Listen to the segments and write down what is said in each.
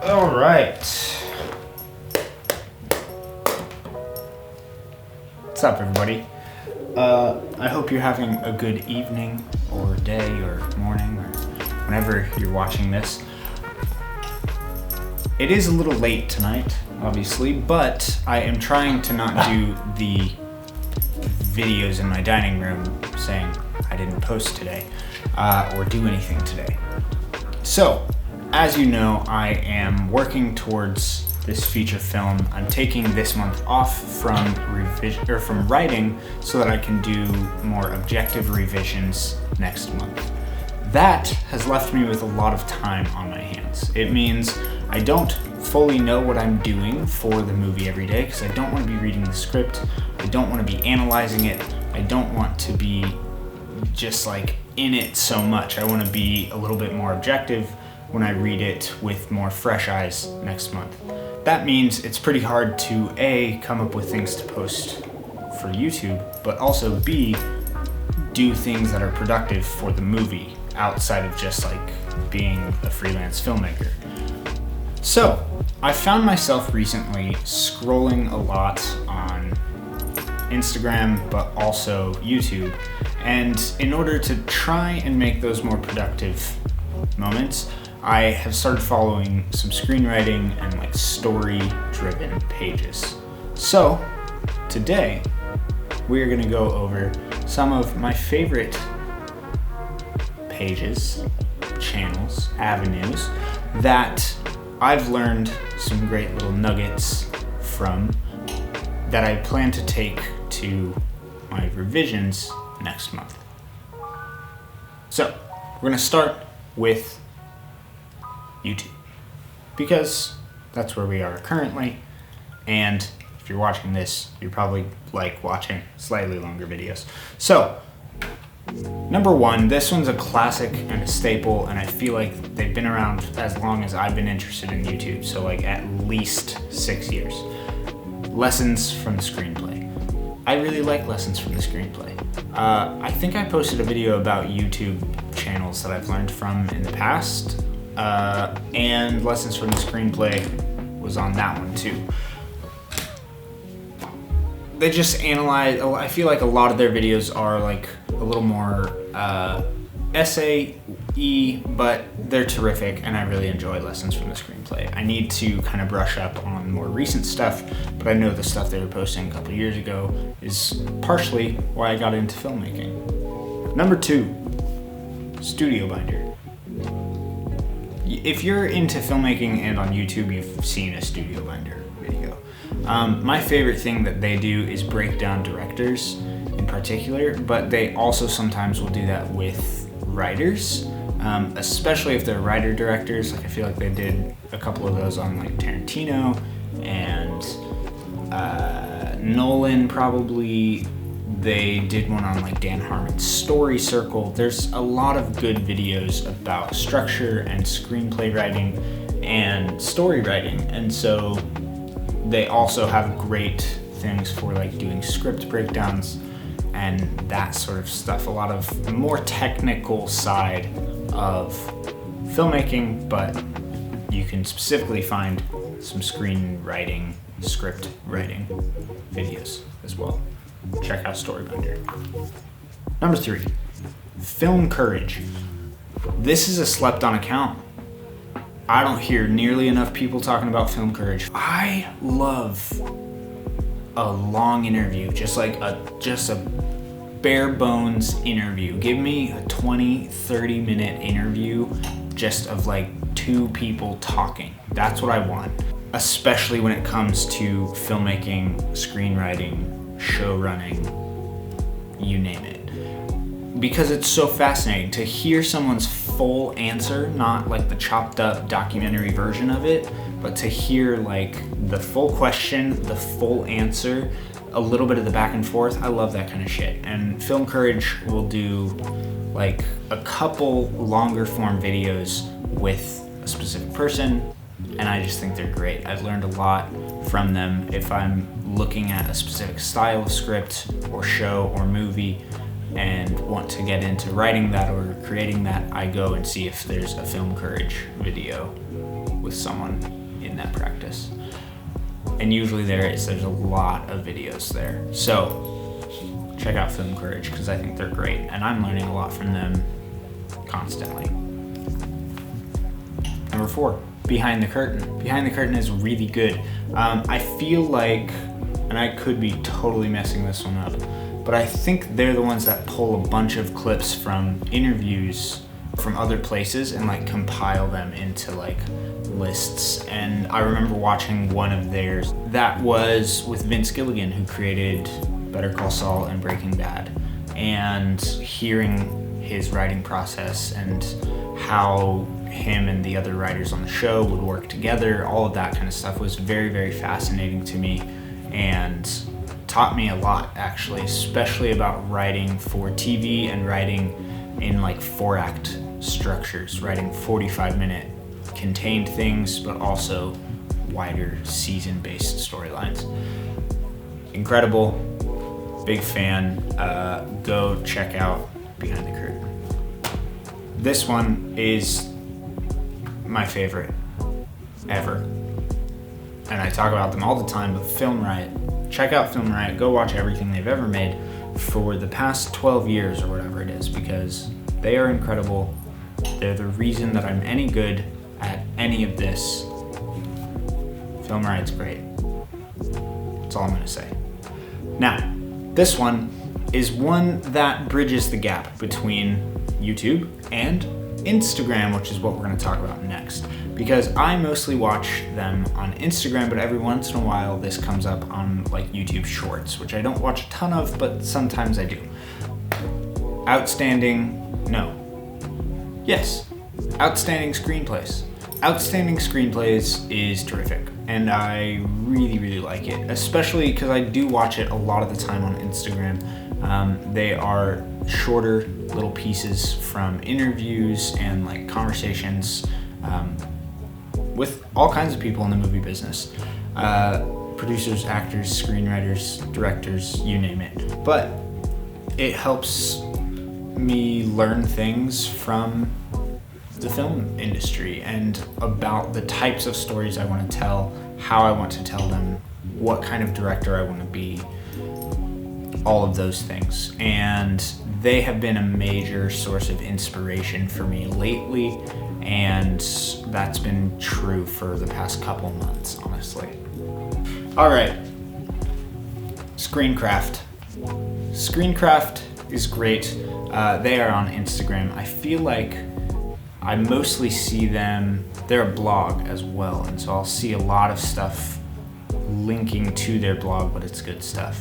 All right. What's up, everybody? I hope you're having a good evening or day or morning or whenever you're watching this. It is a little late tonight, obviously, but I am trying to not do the videos in my dining room saying I didn't post today or do anything today. So, as you know, I am working towards this feature film. I'm taking this month off from writing so that I can do more objective revisions next month. That has left me with a lot of time on my hands. It means I don't fully know what I'm doing for the movie every day because I don't want to be reading the script. I don't want to be analyzing it. I don't want to be just like in it so much. I want to be a little bit more objective when I read it with more fresh eyes next month. That means it's pretty hard to A, come up with things to post for YouTube, but also B, do things that are productive for the movie outside of just like being a freelance filmmaker. So, I found myself recently scrolling a lot on Instagram, but also YouTube, and in order to try and make those more productive moments, I have started following some screenwriting and like story-driven pages. So, today, we are gonna go over some of my favorite pages, channels, avenues that I've learned some great little nuggets from that I plan to take to my revisions next month. So, we're gonna start with YouTube, because that's where we are currently, and if you're watching this, you're probably like watching slightly longer videos. So, number one, this one's a classic and a staple, and I feel like they've been around as long as I've been interested in YouTube, so like at least 6 years. Lessons from the Screenplay. I really like Lessons from the Screenplay. I think I posted a video about YouTube channels that I've learned from in the past, and Lessons from the Screenplay was on that one too. They just analyze, I feel like a lot of their videos are like a little more essay-y, but they're terrific, and I really enjoy Lessons from the Screenplay. I need to kind of brush up on more recent stuff, but I know the stuff they were posting a couple years ago is partially why I got into filmmaking. Number two, Studio Binder. If you're into filmmaking and on YouTube, you've seen a Studio Binder video. My favorite thing that they do is break down directors in particular, but they also sometimes will do that with writers, especially if they're writer-directors. Like I feel like they did a couple of those on like Tarantino and Nolan probably. They did one on like Dan Harmon's Story Circle. There's a lot of good videos about structure and screenplay writing and story writing, and so they also have great things for like doing script breakdowns and that sort of stuff. A lot of more technical side of filmmaking, but you can specifically find some screenwriting, script writing videos as well. Check out Storybinder. Number three, Film Courage. This is a slept on account. I don't hear nearly enough people talking about Film Courage. I love a long interview, just a bare bones interview. Give me a 20-30 minute interview just of like two people talking. That's what I want, especially when it comes to filmmaking, screenwriting, show running, you name it. Because it's so fascinating to hear someone's full answer, not like the chopped up documentary version of it, but to hear like the full question, the full answer, a little bit of the back and forth. I love that kind of shit. And Film Courage will do like a couple longer form videos with a specific person, and I just think they're great. I've learned a lot from them. If I'm looking at a specific style of script or show or movie, and want to get into writing that or creating that, I go and see if there's a Film Courage video with someone in that practice. And usually there's a lot of videos there. So check out Film Courage because I think they're great and I'm learning a lot from them constantly. Number 4, Behind the Curtain. Behind the Curtain is really good. I feel like, and I could be totally messing this one up, but I think they're the ones that pull a bunch of clips from interviews from other places and like compile them into like lists. And I remember watching one of theirs that was with Vince Gilligan, who created Better Call Saul and Breaking Bad, and hearing his writing process and how him and the other writers on the show would work together. All of that kind of stuff was very, very fascinating to me and taught me a lot, actually, especially about writing for TV and writing in like 4-act structures, writing 45-minute contained things, but also wider season-based storylines. Incredible, big fan. Go check out Behind the Curtain. This one is my favorite ever, and I talk about them all the time, but Film Riot. Check out Film Riot. Go watch everything they've ever made for the past 12 years or whatever it is, because they are incredible. They're the reason that I'm any good at any of this. Film Riot's great. That's all I'm gonna say. Now, this one is one that bridges the gap between YouTube and Instagram, which is what we're going to talk about next, because I mostly watch them on Instagram, but every once in a while this comes up on like YouTube Shorts, which I don't watch a ton of, but sometimes I do. Outstanding Screenplays. Outstanding Screenplays is terrific, and I really, really like it, especially because I do watch it a lot of the time on Instagram. They are shorter little pieces from interviews and like conversations with all kinds of people in the movie business. Producers, actors, screenwriters, directors, you name it. But it helps me learn things from the film industry and about the types of stories I want to tell, how I want to tell them, what kind of director I want to be, all of those things. And they have been a major source of inspiration for me lately, and that's been true for the past couple months, honestly. All right, Screencraft. Screencraft is great. They are on Instagram. I feel like I mostly see them, they're a blog as well, and so I'll see a lot of stuff linking to their blog, but it's good stuff.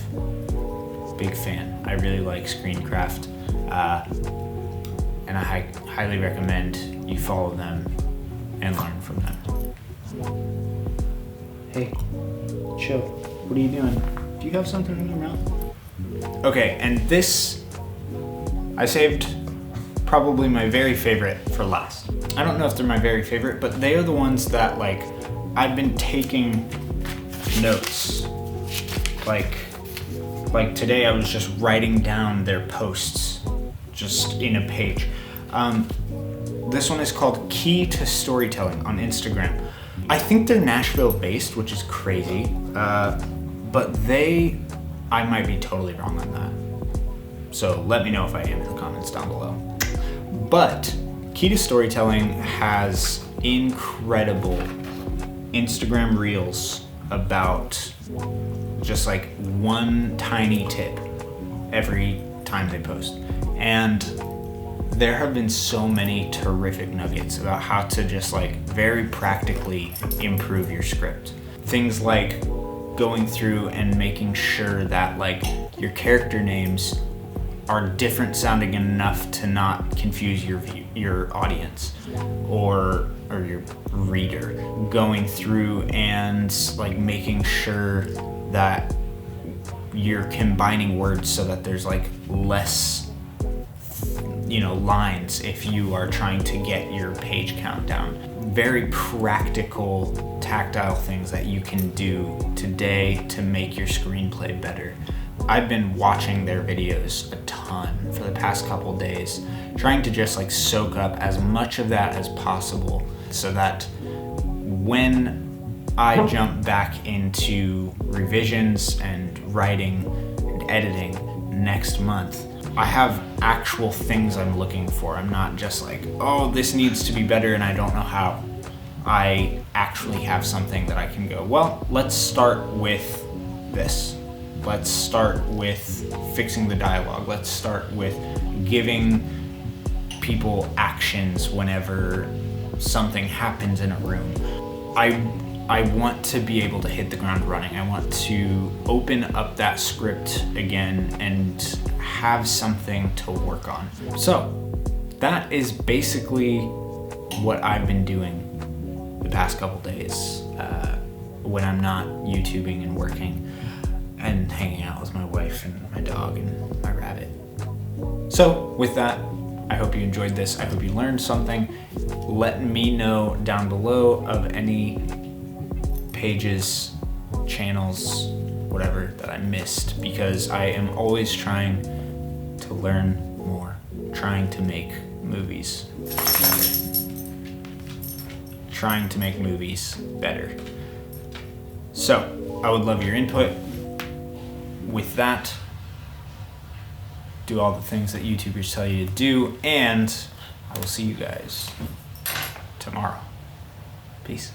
Big fan. I really like Screencraft, and I highly recommend you follow them and learn from them. Hey, chill. What are you doing? Do you have something in your mouth? Okay, and this, I saved probably my very favorite for last. I don't know if they're my very favorite, but they are the ones that like I've been taking notes. Like today I was just writing down their posts just in a page. This one is called Key to Storytelling on Instagram. I think they're Nashville based, which is crazy, but I might be totally wrong on that. So let me know if I am in the comments down below. But Key to Storytelling has incredible Instagram reels about just like one tiny tip every time they post. And there have been so many terrific nuggets about how to just like very practically improve your script. Things like going through and making sure that like your character names are different sounding enough to not confuse your audience or your reader. Going through and like making sure that you're combining words so that there's like less, lines if you are trying to get your page count down. Very practical, tactile things that you can do today to make your screenplay better. I've been watching their videos a ton for the past couple days, trying to just like soak up as much of that as possible so that when I jump back into revisions and writing and editing next month, I have actual things I'm looking for. I'm not just like, oh, this needs to be better and I don't know how. I actually have something that I can go, well, let's start with this. Let's start with fixing the dialogue. Let's start with giving people actions whenever something happens in a room. I want to be able to hit the ground running. I want to open up that script again and have something to work on. So that is basically what I've been doing the past couple days when I'm not YouTubing and working and hanging out with my wife and my dog and my rabbit. So with that, I hope you enjoyed this. I hope you learned something. Let me know down below of any pages, channels, whatever that I missed, because I am always trying to learn more, trying to make movies better. So I would love your input. With that, do all the things that YouTubers tell you to do, and I will see you guys tomorrow. Peace.